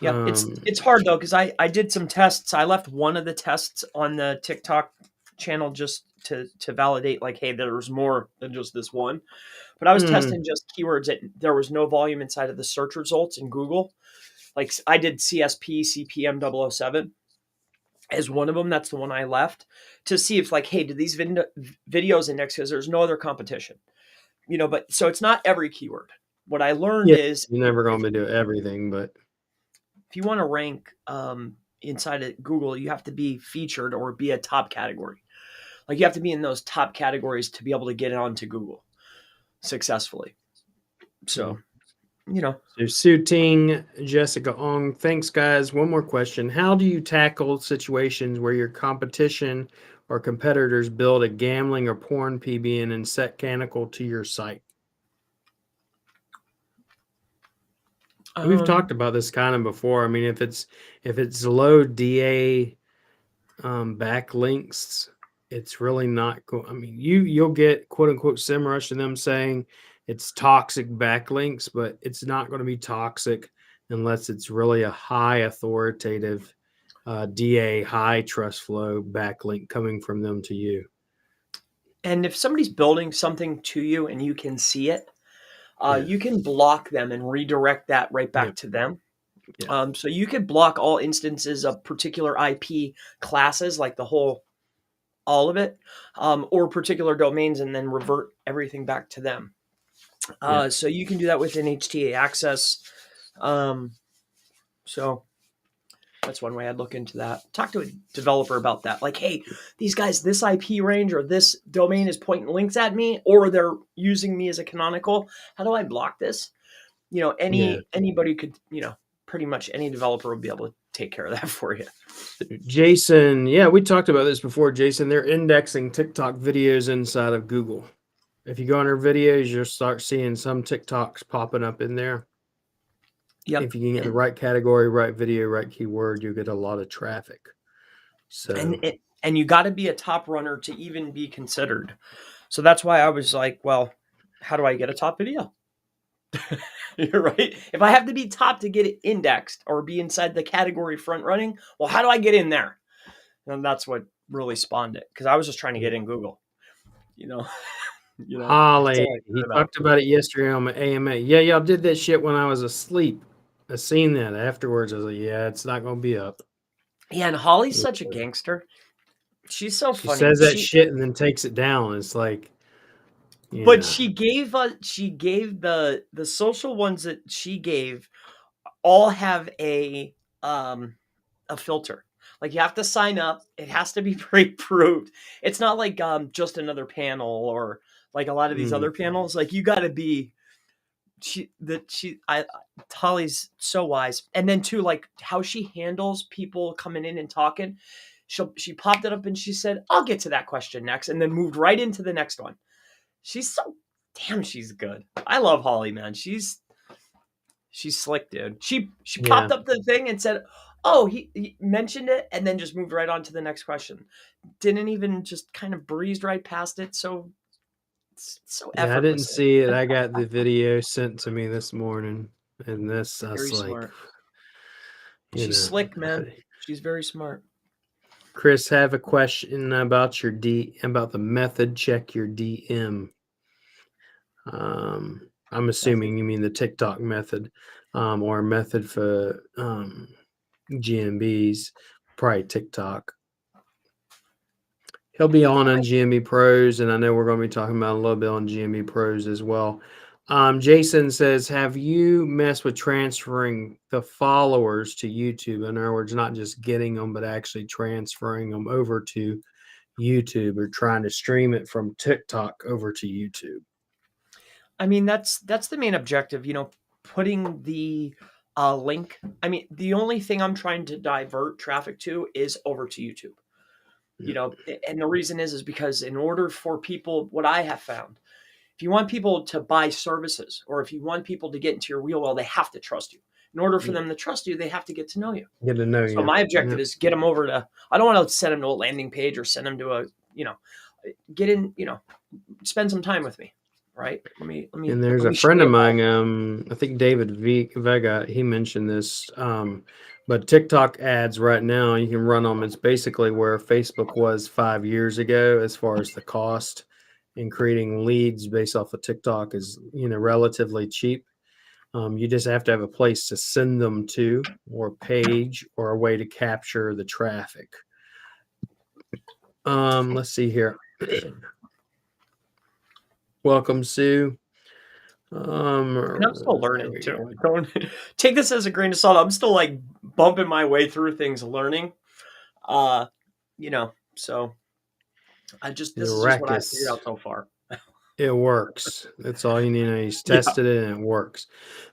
yeah, it's hard though, because I did some tests. I left one of the tests on the TikTok channel just to validate, like, hey, there was more than just this one. But I was testing just keywords that there was no volume inside of the search results in Google. Like, I did CSP CPM 007 as one of them. That's the one I left to see if, like, hey, did these videos index, because there's no other competition, but so it's not every keyword. What I learned is you're never going to do everything, but if you want to rank inside of Google, you have to be featured or be a top category. Like, you have to be in those top categories to be able to get it onto Google successfully. So, So Sue Ting, Jessica Ong, thanks guys. One more question. How do you tackle situations where your competition or competitors build a gambling or porn PBN and set canonical to your site? We've talked about this kind of before. I mean, if it's low DA backlinks, it's really not cool. I mean, you'll get quote unquote SEMrush and them saying it's toxic backlinks, but it's not going to be toxic unless it's really a high authoritative DA, high trust flow backlink coming from them to you. And if somebody's building something to you and you can see it, you can block them and redirect that right back to them. So you could block all instances of particular IP classes, like the whole all of it, or particular domains, and then revert everything back to them. So you can do that within HTA Access. So that's one way I'd look into that. Talk to a developer about that. Like, hey, these guys, this IP range or this domain is pointing links at me, or they're using me as a canonical. How do I block this? Anybody could, pretty much any developer will be able to take care of that for you. Jason, yeah, we talked about this before, Jason. They're indexing TikTok videos inside of Google. If you go on their videos, you'll start seeing some TikToks popping up in there. Yep. If you can get the right category, right video, right keyword, you get a lot of traffic. So and you got to be a top runner to even be considered. So that's why I was like, well, how do I get a top video? You're right. If I have to be top to get it indexed or be inside the category front running, well, how do I get in there? And that's what really spawned it, because I was just trying to get in Google. Holly, he talked about it yesterday on my AMA. Yeah, y'all did that shit when I was asleep. I seen that afterwards. I was like, yeah, it's not gonna be up. Yeah, and Holly's such a gangster. She's so funny. She says that shit and then takes it down. It's like, but she gave the social ones that she gave all have a filter. Like, you have to sign up. It has to be pre-approved. It's not like just another panel or like a lot of these other panels. Like, you got to be. Holly's so wise. And then too, like how she handles people coming in and talking. She popped it up and she said, "I'll get to that question next," and then moved right into the next one. She's she's good. I love Holly, man. She's slick, dude. She popped up the thing and said, "Oh, he mentioned it," and then just moved right on to the next question. Didn't even, just kind of breezed right past it. So I didn't see it. I got the video sent to me this morning, and this I was like, smart. She's slick, man. She's very smart. Chris, have a question about about the method. Check your DM. I'm assuming you mean the TikTok method, or method for GMBs, probably TikTok. He'll be on GMB Pros, and I know we're going to be talking about a little bit on GMB Pros as well. Jason says, have you messed with transferring the followers to YouTube? In other words, not just getting them, but actually transferring them over to YouTube, or trying to stream it from TikTok over to YouTube? I mean, that's the main objective, putting the link. I mean, the only thing I'm trying to divert traffic to is over to YouTube. And the reason is because in order for people, what I have found, if you want people to buy services, or if you want people to get into your wheel well, they have to trust you. In order for them to trust you, they have to get to know you. Get to know you. So my objective is get them over to, I don't want to send them to a landing page or send them to a, get in, spend some time with me. Right. Let me. And there's a friend of mine, I think David Vega, he mentioned this, but TikTok ads right now, you can run them. It's basically where Facebook was 5 years ago, as far as the cost, and creating leads based off of TikTok is, relatively cheap. You just have to have a place to send them to, or a page, or a way to capture the traffic. Let's see here. Welcome, Sue. And I'm still learning too. Don't take this as a grain of salt. I'm still like bumping my way through things, learning. So this is just what I figured out so far. It works. That's all you need to know. He's tested it and it works.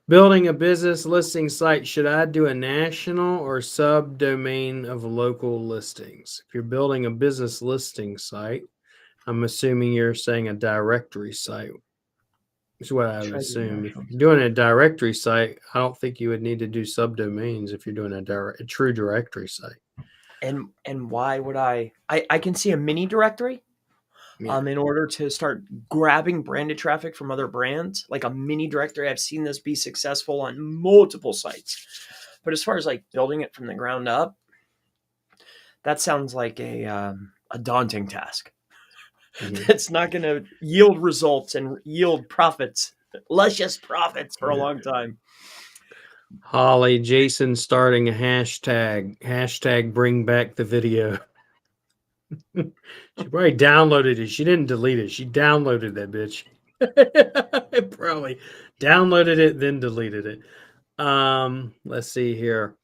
Building a business listing site. Should I do a national or subdomain of local listings? If you're building a business listing site, I'm assuming you're saying a directory site. Is what I would assume. If you're doing a directory site, I don't think you would need to do subdomains if you're doing a true directory site. And why would I can see a mini directory in order to start grabbing branded traffic from other brands, like a mini directory. I've seen this be successful on multiple sites. But as far as like building it from the ground up, that sounds like a daunting task. It's not going to yield results and yield profits, luscious profits, for a long time. Holly, Jason starting a hashtag bring back the video. She probably downloaded it. She didn't delete it. She downloaded that bitch. Probably downloaded it, then deleted it. Let's see here.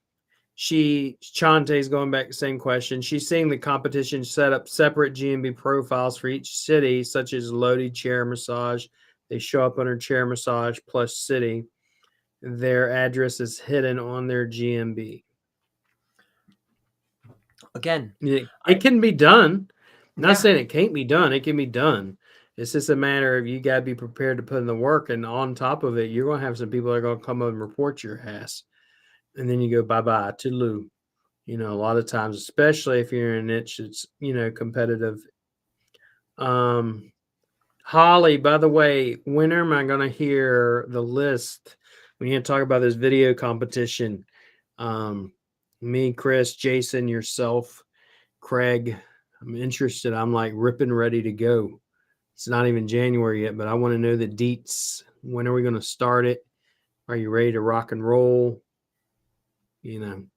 Chante's going back to the same question. She's seeing the competition set up separate GMB profiles for each city, such as loaded chair massage. They show up under chair massage plus city. Their address is hidden on their GMB. Again, It can be done. I'm not yeah. saying it can't be done. It can be done. It's just a matter of you got to be prepared to put in the work. And on top of it, you're going to have some people that are going to come up and report your ass. And then you go bye-bye to Lou. You know, a lot of times, especially if you're in a niche that's, you know, competitive. Holly, by the way, when am I going to hear the list? We need to talk about this video competition. Me, Chris, Jason, yourself, Craig. I'm interested. I'm like ripping ready to go. It's not even January yet, but I want to know the deets. When are we going to start it? Are you ready to rock and roll? You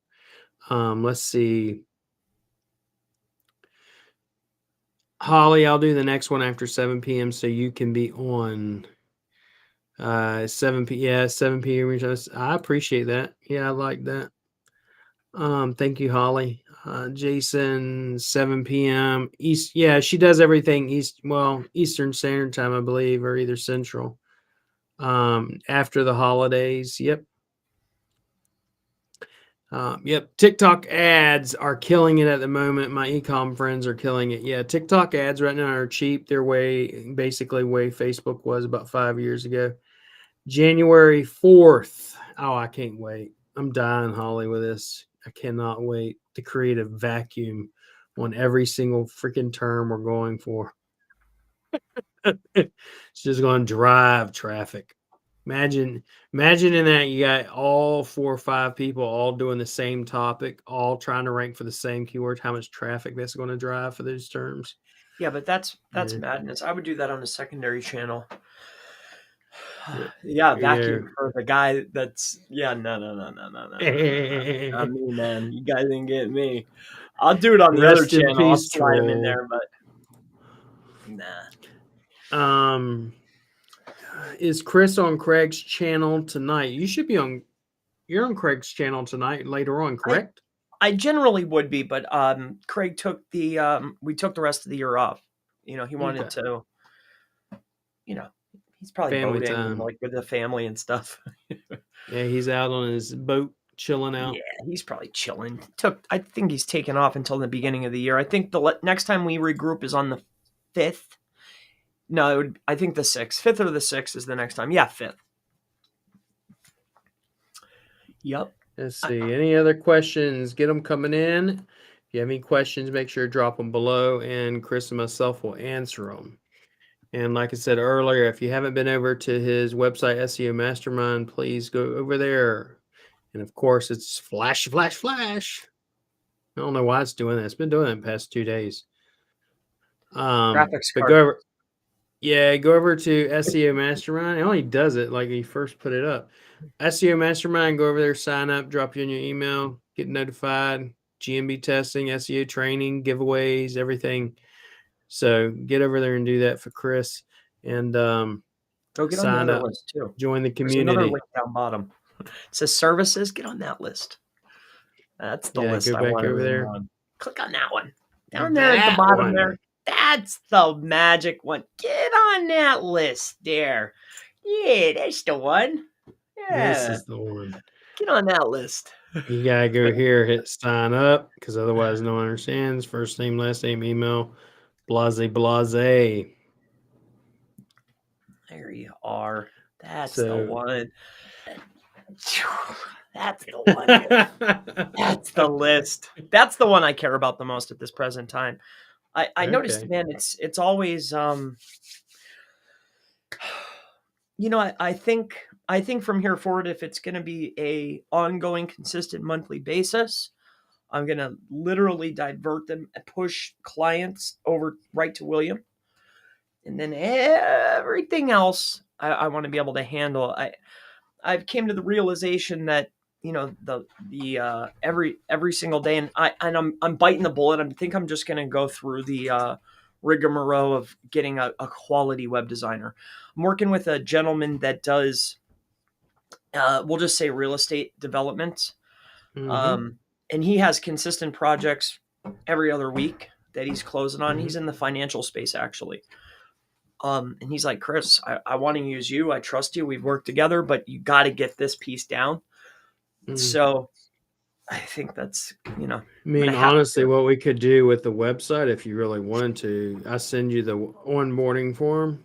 know, let's see. Holly, I'll do the next one after 7 p.m. so you can be on 7 p.m. I appreciate that. Yeah, I like that. Thank you, Holly. Jason, 7 p.m. East. Yeah, she does everything Eastern Standard Time, I believe, or either Central. After the holidays. Yep. Yep. TikTok ads are killing it at the moment. My ecom friends are killing it. Yeah, TikTok ads right now are cheap. They're basically way Facebook was about 5 years ago. January 4th. Oh, I can't wait. I'm dying, Holly, with this. I cannot wait to create a vacuum on every single freaking term we're going for. It's just going to drive traffic. Imagine in that you got all 4 or 5 people all doing the same topic, all trying to rank for the same keywords. How much traffic that's going to drive for those terms? Yeah, but that's Yeah. madness. I would do that on a secondary channel. Yeah. Vacuum for the guy that's no. Not me, man. You guys didn't get me. I'll do it on the other Rest in channel. I'll peace, slide him in troll. there, but nah. Is Chris on Craig's channel tonight? You should be on. You're on Craig's channel tonight. Later on, correct? I generally would be, but Craig took we took the rest of the year off. You know, he wanted to. You know, he's probably Family boating time. like with the family and stuff. Yeah, he's out on his boat chilling out. Yeah, he's probably chilling. I think he's taken off until the beginning of the year. I think the next time we regroup is on the 5th. No, I think the 6th. 5th or the 6th is the next time. Yeah, 5th. Yep. Let's see. Any other questions? Get them coming in. If you have any questions, make sure to drop them below, and Chris and myself will answer them. And like I said earlier, if you haven't been over to his website, SEO Mastermind, please go over there. And of course, it's flash. I don't know why it's doing that. It's been doing it the past 2 days. Graphics but card. go over to SEO Mastermind. It only does it like he first put it up. SEO Mastermind, go over there, sign up, drop you in your email, get notified. GMB testing, SEO training, giveaways, everything. So get over there and do that for Chris, and go get on the other list too. Join the community. There's another link down bottom. It says services. Get on that list. That's the list. Go back over there. Click on that one down there at the bottom there. That's the magic one. Get on that list there. Yeah, that's the one. Yeah, this is the one. Get on that list. You gotta go here, hit sign up, because otherwise no one understands. First name, last name, email, blase. There you are. That's the one. That's the one. That's the list. That's the one I care about the most at this present time. I noticed, man, it's always I think from here forward, if it's going to be a ongoing, consistent monthly basis, I'm going to literally divert them and push clients over right to William. And then everything else I want to be able to handle. I've came to the realization that the every single day, and I'm biting the bullet. I think I'm just gonna go through the rigmarole of getting a quality web designer. I'm working with a gentleman that does we'll just say real estate development. Mm-hmm. And he has consistent projects every other week that he's closing on. Mm-hmm. He's in the financial space actually. And he's like, Chris, I want to use you. I trust you. We've worked together, but you got to get this piece down. Mm. So I think that's, I I'm mean, gonna have honestly, to. what we could do with the website, if you really wanted to, I send you the onboarding form.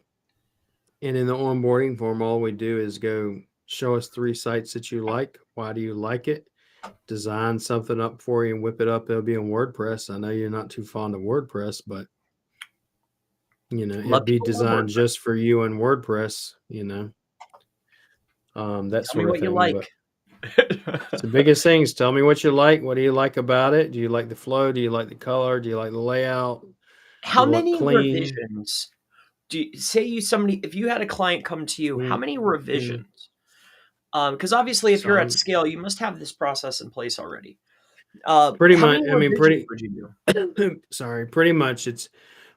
And in the onboarding form, all we do is go show us 3 sites that you like. Why do you like it? Design something up for you and whip it up. It'll be on WordPress. I know you're not too fond of WordPress, but Love it'd be people love designed WordPress. just for you in WordPress, that Tell me sort of what you thing. But like. it's the biggest things. Tell me what you like. What do you like about it? Do you like the flow? Do you like the color? Do you like the layout? Do How you want many clean? revisions do you say somebody, if you had a client come to you, how Mm, many mm, revisions? Because obviously if you're at some scale, you must have this process in place already. pretty How much. many I mean, revisions pretty. would you do? Sorry, pretty much.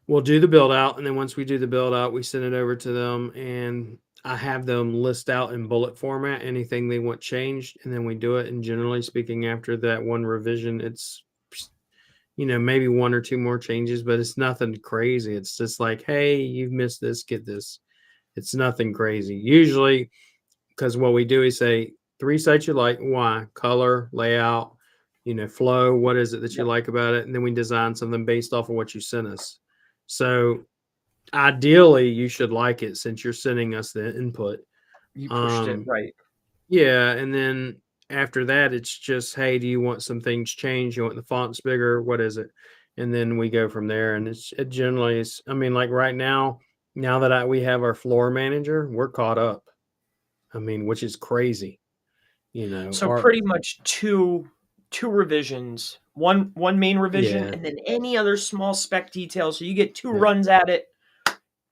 We'll do the build out, and then once we do the build out, we send it over to them, and I have them list out in bullet format anything they want changed, and then we do it. And generally speaking, after that one revision, it's maybe 1 or 2 more changes, but it's nothing crazy. It's just like, hey, you've missed this, get this. It's nothing crazy. Usually, because what we do is say 3 sites you like, why, color, layout, flow. What is it that you Yep. like about it? And then we design something based off of what you sent us. So ideally, you should like it since you're sending us the input. You pushed it Um, right. yeah, and then after that, it's just, hey, do you want some things changed? You want the fonts bigger? What is it? And then we go from there. And it generally is. I mean, like right now that we have our floor manager, we're caught up. I mean, which is crazy. So Our pretty much two revisions, one main revision, Yeah, and then any other small spec details. So you get 2 yeah, runs at it,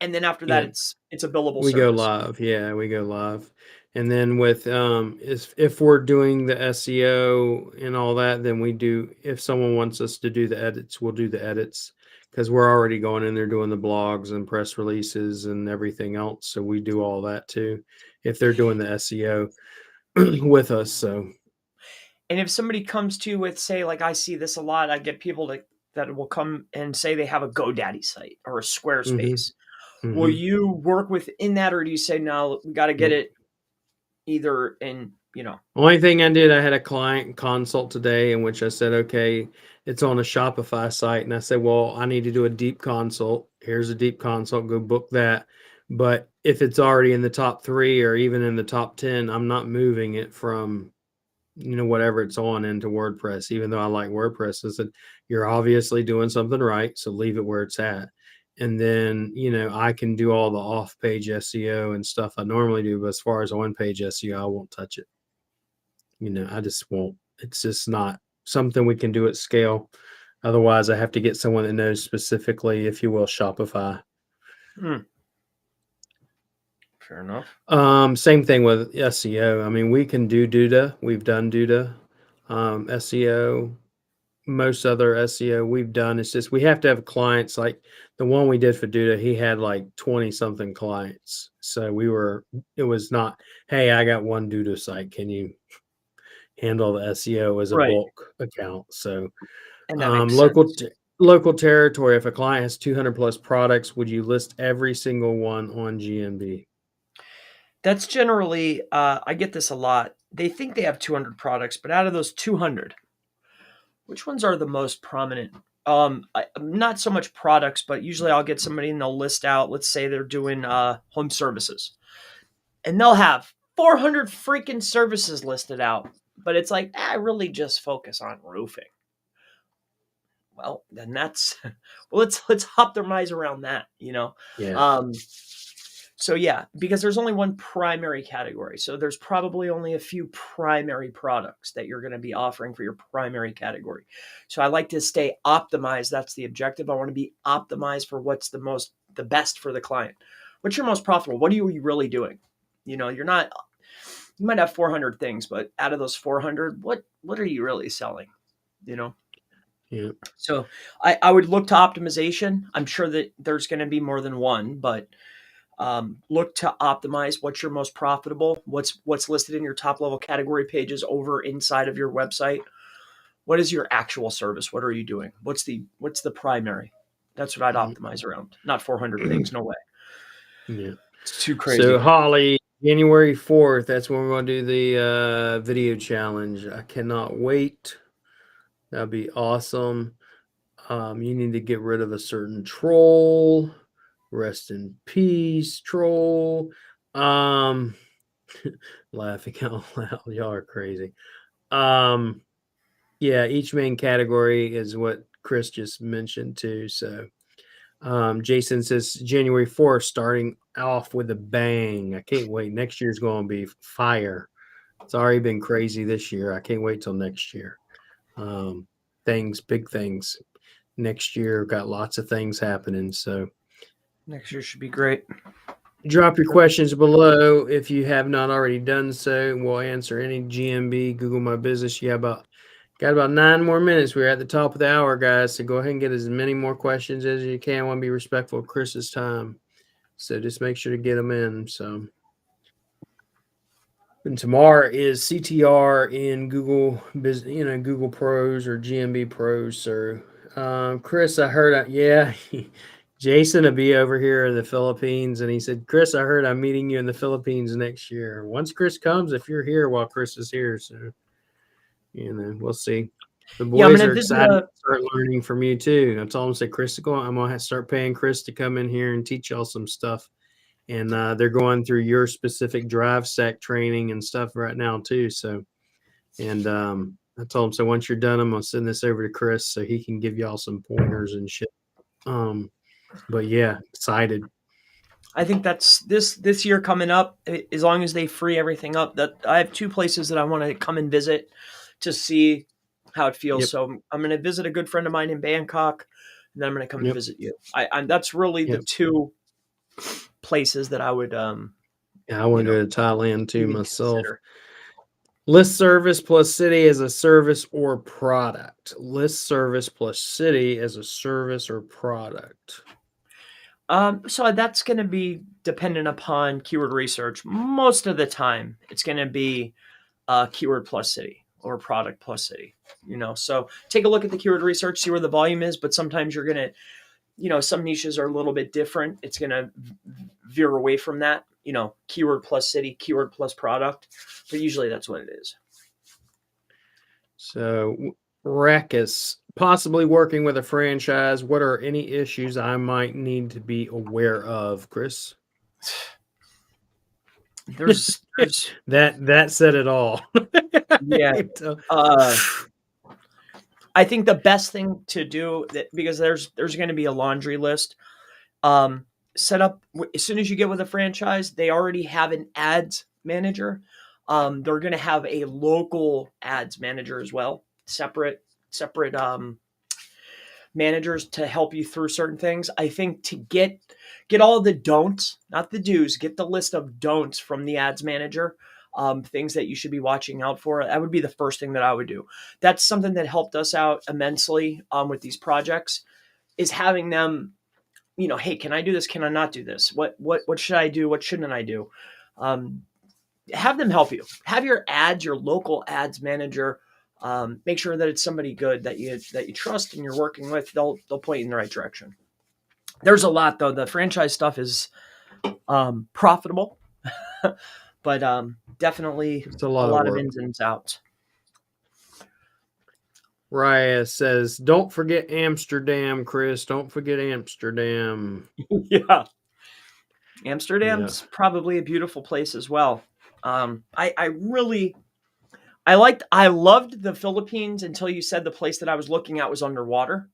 and then after that, yeah. it's a billable We go service. live. Yeah, we go live. And then with if we're doing the SEO and all that, then we do if someone wants us to do the edits, we'll do the edits because we're already going in there doing the blogs and press releases and everything else. So we do all that too if they're doing the SEO with us. So And if somebody comes to you with, say, like I see this a lot, I get people that will come and say they have a GoDaddy site or a hmm Squarespace. Will hmm you work within that, or do you say no? We got to get Nope. it either in, Only thing I did, I had a client consult today in which I said, okay, it's on a Shopify site. And I said, well, I need to do a deep consult. Here's a deep consult. Go book that. But if it's already in the top 3 or even in the top 10, I'm not moving it from, whatever it's on into WordPress, even though I like WordPress. I said, you're obviously doing something right. So leave it where it's at. And then, I can do all the off page SEO and stuff I normally do. But as far as on page SEO, I won't touch it. I just won't. It's just not something we can do at scale. Otherwise, I have to get someone that knows specifically, if you will, Shopify. hmm, fair enough. Same thing with SEO. I mean, we can do Duda. We've done Duda. SEO, most other SEO we've done. It's just we have to have clients like the one we did for Duda. He had like 20 something clients. So it was not, hey, I got one Duda site. Can you handle the SEO as a Right. bulk account? So And that makes local sense. local territory. If a client has 200 plus products, would you list every single one on GNB? That's generally, I get this a lot. They think they have 200 products, but out of those 200, which ones are the most prominent? Not so much products, but usually I'll get somebody and they'll list out, let's say they're doing home services, and they'll have 400 freaking services listed out. But it's like, I really just focus on roofing. Well, then that's well, let's optimize around that. Yeah, Um, So yeah, because there's only one primary category. So there's probably only a few primary products that you're going to be offering for your primary category. So I like to stay optimized. That's the objective. I want to be optimized for what's the best for the client. What's your most profitable? What are you really doing? You're not You might have 400 things, but out of those 400, what are you really selling? You know? Yeah. So I would look to optimization. I'm sure that there's going to be more than one, but look to optimize what's your most profitable, what's listed in your top level category pages over inside of your website. What is your actual service? What are you doing? What's the primary? That's what I'd optimize around. Not 400 things. No way. Yeah. It's too crazy. So Holly, January 4th, that's when we're going to do the video challenge. I cannot wait. That'd be awesome. You need to get rid of a certain troll. Rest in peace, troll. Laughing out loud. Y'all are crazy. Yeah, each main category is what Chris just mentioned too. So Jason says January 4th, starting off with a bang. I can't wait. Next year's going to be fire. It's already been crazy this year. I can't wait till next year. Big things. Next year, got lots of things happening. So next year should be great. Drop your questions below if you have not already done so. We'll answer any GMB, Google My Business. You got about 9 more minutes. We're at the top of the hour, guys. So go ahead and get as many more questions as you can. I want to be respectful of Chris's time. So just make sure to get them in. So, and tomorrow is CTR in Google Business, Google Pros or GMB Pros. So, Chris, I heard, yeah, Jason will be over here in the Philippines, and he said, Chris, I heard I'm meeting you in the Philippines next year. Once Chris comes, if you're here while Chris is here, so we'll see. The boys are excited to start learning from you too. I told them, say, Chris, I'm gonna start paying Chris to come in here and teach y'all some stuff. And they're going through your specific drive stack training and stuff right now too. So, and I told him, so once you're done, I'm gonna send this over to Chris so he can give y'all some pointers and shit. But yeah, excited. I think that's this year coming up. As long as they free everything up, that I have 2 places that I want to come and visit to see how it feels. Yep. So I'm going to visit a good friend of mine in Bangkok, and then I'm going to come and visit you. That's really the 2 places that I would. Yeah, I want to go to Thailand too myself. Consider. List service plus city as a service or product. List service plus city as a service or product. So that's going to be dependent upon keyword research. Most of the time, it's going to be keyword plus city or product plus city. So take a look at the keyword research, see where the volume is. But sometimes you're going to, some niches are a little bit different. It's going to veer away from that. Keyword plus city, keyword plus product. But usually that's what it is. So, Rackus, possibly working with a franchise. What are any issues I might need to be aware of, Chris? There's that said it all. Yeah. I think the best thing to do, because there's going to be a laundry list. Set up as soon as you get with a franchise, they already have an ads manager. They're going to have a local ads manager as well, separate managers to help you through certain things. I think to get all the don'ts, not the do's, get the list of don'ts from the ads manager, things that you should be watching out for. That would be the first thing that I would do. That's something that helped us out immensely with these projects, is having them, hey, can I do this? Can I not do this? What should I do? What shouldn't I do? Have them help you. Have your local ads manager, make sure that it's somebody good that you trust and you're working with. They'll point you in the right direction. There's a lot though. The franchise stuff is profitable, but definitely it's a lot of ins and outs. Raya says, don't forget Amsterdam, Chris. Don't forget Amsterdam. Yeah. Amsterdam's probably a beautiful place as well. I loved the Philippines until you said the place that I was looking at was underwater.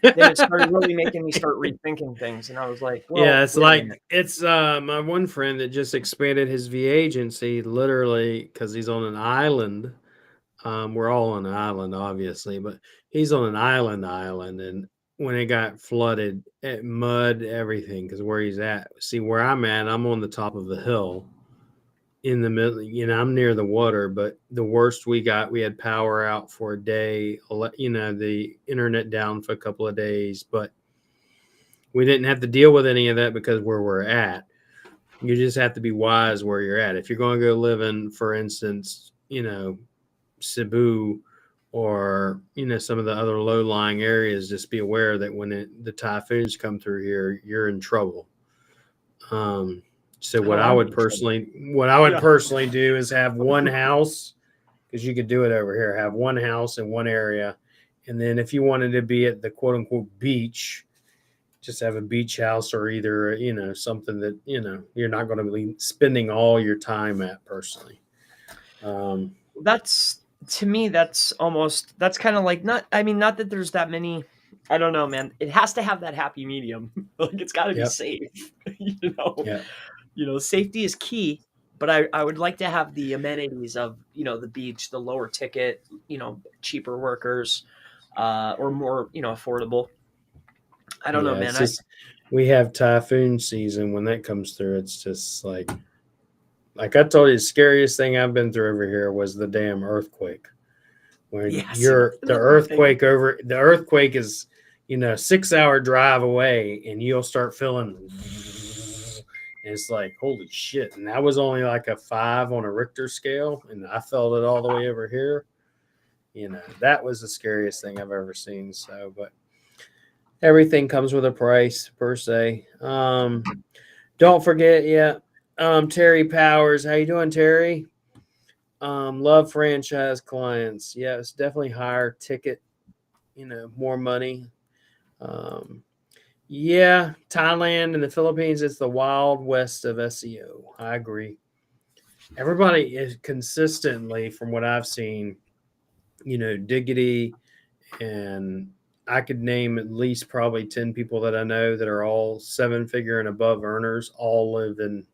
Then it started really making me start rethinking things. And I was like, well, yeah, it's my one friend that just expanded his V agency, literally, because he's on an island. We're all on an island, obviously, but he's on an island, and when it got flooded, it mud everything, because where he's at. See, where I'm at, I'm on the top of the hill, in the middle, I'm near the water, but the worst we had power out for a day, the internet down for a couple of days, but we didn't have to deal with any of that because where we're at. You just have to be wise where you're at. If you're going to go live in, for instance, Cebu or, some of the other low-lying areas, just be aware that when the typhoons come through here, you're in trouble. So what I would personally do is have one house, because you could do it over here, have one house in one area. And then if you wanted to be at the quote unquote beach, just have a beach house, or either, something that, you're not going to be spending all your time at personally. To me, that's kind of like, not that there's that many, I don't know, man. It has to have that happy medium. Like, it's got to be safe, Yeah. Safety is key, but I would like to have the amenities of, the beach, the lower ticket, cheaper workers, or more, affordable. I don't know, man. We have typhoon season. When that comes through, it's just like I told you, the scariest thing I've been through over here was the damn earthquake. When the earthquake is, 6-hour drive away, and you'll start feeling, and it's like, holy shit. And that was only like a 5 on a Richter scale, and I felt it all the way over here. That was the scariest thing I've ever seen. So, but everything comes with a price, per se. Don't forget, Terry Powers. How you doing, Terry? Love franchise clients. Yeah, it's definitely higher ticket, more money. Thailand and the Philippines, it's the wild west of SEO. I agree. Everybody is consistently, from what I've seen, Diggity, and I could name at least probably 10 people that I know that are all 7-figure and above earners, all live in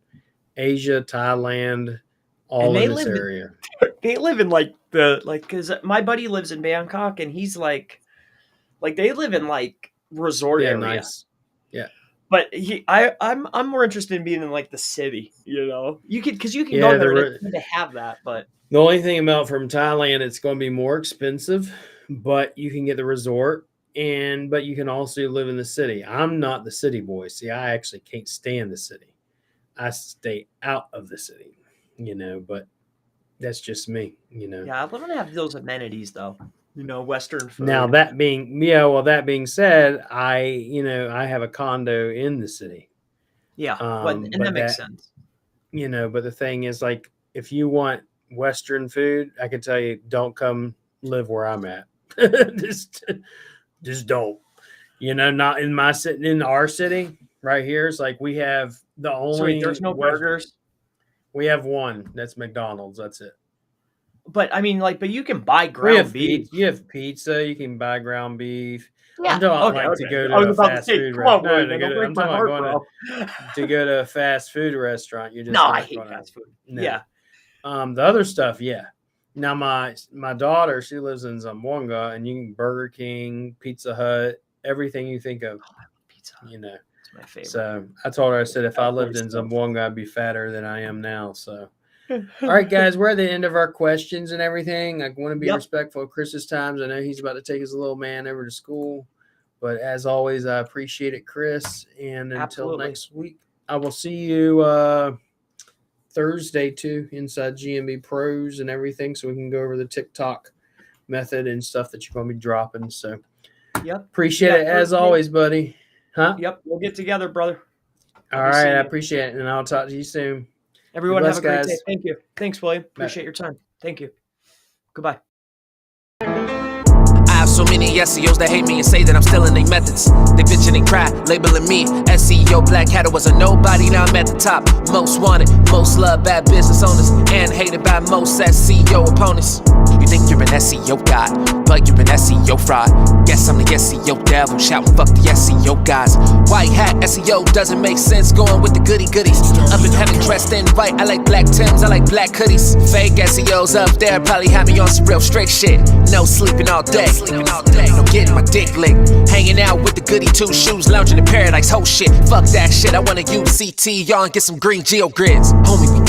Asia, Thailand, all in this area. They live in because my buddy lives in Bangkok, and he's like they live in like resort area. Nice. Yeah. But I'm more interested in being in like the city, you can go there to have that. But the only thing about from Thailand, it's going to be more expensive, but you can get the resort, but you can also live in the city. I'm not the city boy. See, I actually can't stand the city. I stay out of the city, but that's just me, Yeah, I want to have those amenities though. Western food. Now that being said, I have a condo in the city. Yeah, and that makes sense. But the thing is, like, if you want Western food, I can tell you, don't come live where I'm at. just don't. Not in my city. In our city right here, it's like we have the only. There's no burgers. We have one. That's McDonald's. That's it. But but you can buy ground beef. You have pizza. You can buy ground beef. Yeah. I'm talking to go to a fast food restaurant. To go to a fast food restaurant. I hate fast food. No. Yeah. The other stuff, yeah. Now my daughter, she lives in Zamboanga, and you can Burger King, Pizza Hut, everything you think of. Pizza Hut. It's my favorite. So I told her, I said, if I lived in Zamboanga, I'd be fatter than I am now. So, all right, guys, we're at the end of our questions and everything. I want to be respectful of Chris's times. I know he's about to take his little man over to school, but as always, I appreciate it, Chris. And until next week, I will see you Thursday too, inside GMB Pros and everything, so we can go over the TikTok method and stuff that you're going to be dropping. So, appreciate it as always, buddy. Huh? Yep, we'll get together, brother. All right, I appreciate it, and I'll talk to you soon. Everyone, have a great day. Thank you. Thanks, William. Appreciate your time. Thank you. Goodbye. I have so many SEOs that hate me and say that I'm still in their methods. They bitch and they cry, labeling me SEO black hat. I was a nobody, now I'm at the top. Most wanted, most loved, bad business owners, and hated by most SEO opponents. You think you're an SEO god, but you're an SEO fraud. Guess I'm the SEO devil, shouting fuck the SEO guys. White hat SEO doesn't make sense, going with the goody goodies. Up in heaven dressed in white, I like black Tims, I like black hoodies. Fake SEOs up there probably had me on some real strict shit. No sleeping all day, no getting my dick licked. Hanging out with the goody two shoes, lounging in paradise, whole shit. Fuck that shit, I wanna use CT, y'all, and get some green geo grids. Homie, we